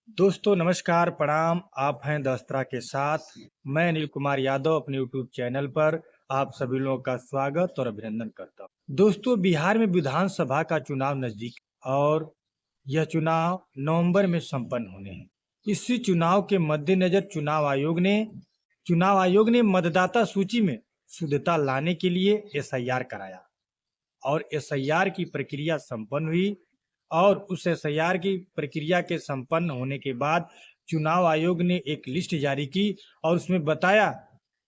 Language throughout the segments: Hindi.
दोस्तों नमस्कार, प्रणाम। आप हैं दस्तरा के साथ। मैं अनिल कुमार यादव अपने यूट्यूब चैनल पर आप सभी लोगों का स्वागत और अभिनंदन करता हूं। दोस्तों, बिहार में विधानसभा का चुनाव नजदीक है और यह चुनाव नवंबर में संपन्न होने हैं। इसी चुनाव के मद्देनजर चुनाव आयोग ने मतदाता सूची में शुद्धता लाने के लिए एसआईआर कराया और एसआईआर की प्रक्रिया संपन्न हुई और उस एसआईआर की प्रक्रिया के संपन्न होने के बाद चुनाव आयोग ने एक लिस्ट जारी की और उसमें बताया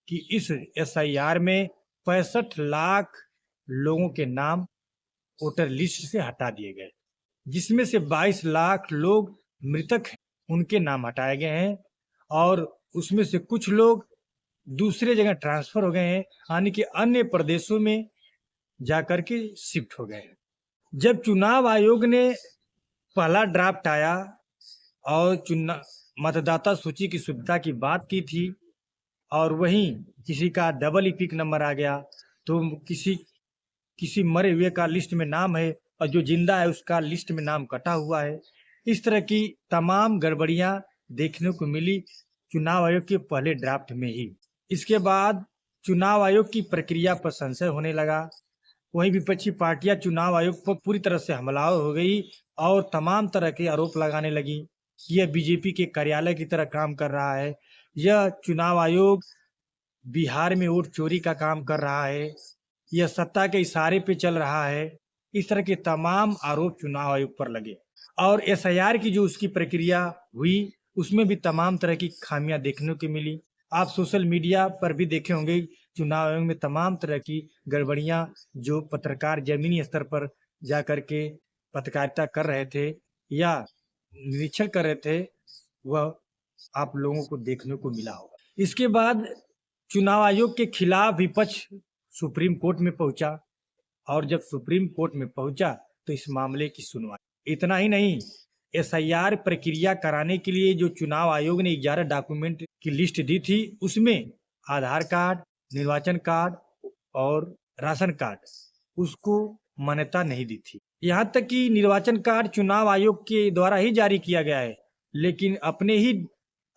कि इस एसआईआर में 65 लाख लोगों के नाम वोटर लिस्ट से हटा दिए गए, जिसमें से 22 लाख लोग मृतक हैं, उनके नाम हटाए गए हैं और उसमें से कुछ लोग दूसरे जगह ट्रांसफर हो गए हैं, यानी कि अन्य प्रदेशों में जाकर के शिफ्ट हो गए हैं। जब चुनाव आयोग ने पहला ड्राफ्ट आया और चुना मतदाता सूची की शुद्धता की बात की थी और वहीं किसी का डबल इपिक नंबर आ गया, तो किसी किसी मरे हुए का लिस्ट में नाम है और जो जिंदा है उसका लिस्ट में नाम कटा हुआ है। इस तरह की तमाम गड़बड़ियां देखने को मिली चुनाव आयोग के पहले ड्राफ्ट में ही। इसके बाद चुनाव आयोग की प्रक्रिया पर संशय होने लगा। वहीं विपक्षी पार्टियां चुनाव आयोग पर पूरी तरह से हमलावर हो गई और तमाम तरह के आरोप लगाने लगी कि यह बीजेपी के कार्यालय की तरह काम कर रहा है, यह चुनाव आयोग बिहार में वोट चोरी का काम कर रहा है, यह सत्ता के इशारे पे चल रहा है। इस तरह के तमाम आरोप चुनाव आयोग पर लगे और एसआईआर की जो उसकी प्रक्रिया हुई उसमें भी तमाम तरह की खामियां देखने को मिली। आप सोशल मीडिया पर भी देखे होंगे, चुनाव आयोग में तमाम तरह की गड़बड़ियां जो पत्रकार जमीनी स्तर पर जा करके पत्रकारिता कर रहे थे या निरीक्षण कर रहे थे, वह आप लोगों को देखने को मिला होगा। इसके बाद चुनाव आयोग के खिलाफ विपक्ष सुप्रीम कोर्ट में पहुंचा और जब सुप्रीम कोर्ट में पहुंचा तो इस मामले की सुनवाई। इतना ही नहीं, एसआईआर प्रक्रिया कराने के लिए जो चुनाव आयोग ने 11 डॉक्यूमेंट की लिस्ट दी थी, उसमें आधार कार्ड, निर्वाचन कार्ड और राशन कार्ड उसको मान्यता नहीं दी थी। यहाँ तक कि निर्वाचन कार्ड चुनाव आयोग के द्वारा ही जारी किया गया है, लेकिन अपने ही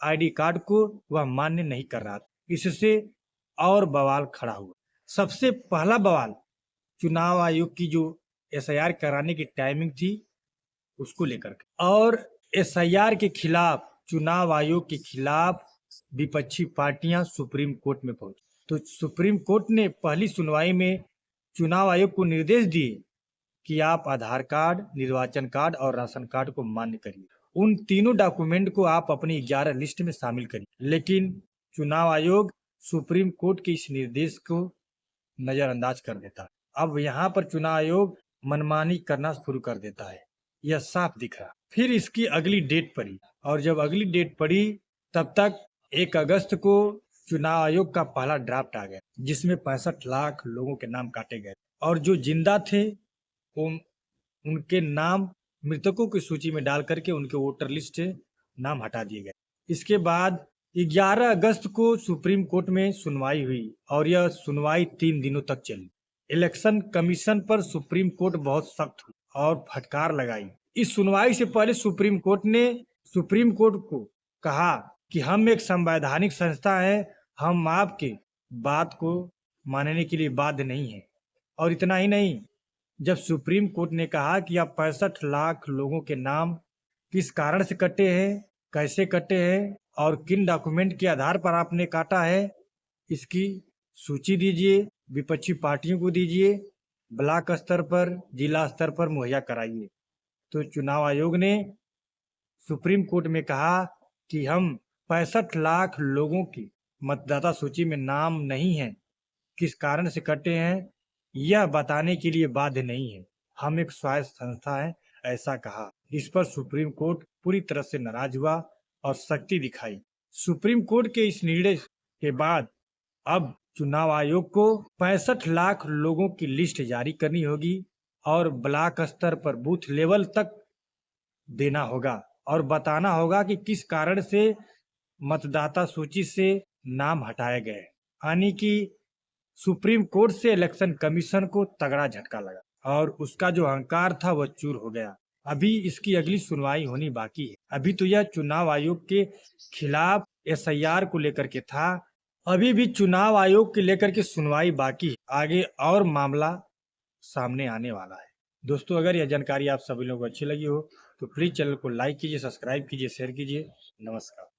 आईडी कार्ड को वह मान्य नहीं कर रहा था। इससे और बवाल खड़ा हुआ। सबसे पहला बवाल चुनाव आयोग की जो एसआईआर कराने की टाइमिंग थी उसको लेकर के और एसआईआर के खिलाफ, चुनाव आयोग के खिलाफ विपक्षी पार्टियां सुप्रीम कोर्ट में पहुंची। तो सुप्रीम कोर्ट ने पहली सुनवाई में चुनाव आयोग को निर्देश दिए कि आप आधार कार्ड, निर्वाचन कार्ड और राशन कार्ड को मान्य करिए। उन तीनों डॉक्यूमेंट को आप अपनी 11 लिस्ट में शामिल करिए। लेकिन चुनाव आयोग सुप्रीम कोर्ट के इस निर्देश को नजरअंदाज कर देता है। अब यहाँ पर चुनाव आयोग मनमानी करना शुरू कर देता है, यह साफ दिख रहा। फिर इसकी अगली डेट पड़ी और जब अगली डेट पड़ी तब तक 1 अगस्त को चुनाव आयोग का पहला ड्राफ्ट आ गया, जिसमें 65 लाख लोगों के नाम काटे गए और जो जिंदा थे उनके नाम मृतकों की सूची में डाल करके उनके वोटर लिस्ट से नाम हटा दिए गए। इसके बाद 11 अगस्त को सुप्रीम कोर्ट में सुनवाई हुई और यह सुनवाई 3 दिनों तक चली। इलेक्शन कमीशन पर सुप्रीम कोर्ट बहुत सख्त हुई और फटकार लगाई। इस सुनवाई से पहले सुप्रीम कोर्ट ने सुप्रीम कोर्ट को कहा कि हम एक संवैधानिक संस्था है, हम आपके बात को मानने के लिए बाध्य नहीं है। और इतना ही नहीं, जब सुप्रीम कोर्ट ने कहा कि आप 65 लाख लोगों के नाम किस कारण से कटे हैं, कैसे कटे हैं और किन डॉक्यूमेंट के आधार पर आपने काटा है, इसकी सूची दीजिए, विपक्षी पार्टियों को दीजिए, ब्लॉक स्तर पर, जिला स्तर पर मुहैया कराइए। तो चुनाव आयोग ने सुप्रीम कोर्ट में कहा कि हम 65 लाख लोगों की मतदाता सूची में नाम नहीं है, किस कारण से कटे हैं यह बताने के लिए बाध्य नहीं है, हम एक स्वायत्त संस्था है, ऐसा कहा। इस पर सुप्रीम कोर्ट पूरी तरह से नाराज हुआ और सख्ती दिखाई। सुप्रीम कोर्ट के इस निर्णय के बाद अब चुनाव आयोग को 65 लाख लोगों की लिस्ट जारी करनी होगी और ब्लॉक स्तर पर बूथ लेवल तक देना होगा और बताना होगा कि किस कारण से मतदाता सूची से नाम हटाए गए। यानी कि सुप्रीम कोर्ट से इलेक्शन कमीशन को तगड़ा झटका लगा और उसका जो अहंकार था वह चूर हो गया। अभी इसकी अगली सुनवाई होनी बाकी है। अभी तो यह चुनाव आयोग के खिलाफ एसआईआर को लेकर के था, अभी भी चुनाव आयोग के लेकर के सुनवाई बाकी है। आगे और मामला सामने आने वाला है। दोस्तों, अगर यह जानकारी आप सभी लोगों को अच्छी लगी हो तो प्लीज चैनल को लाइक कीजिए, सब्सक्राइब कीजिए, शेयर कीजिए। नमस्कार।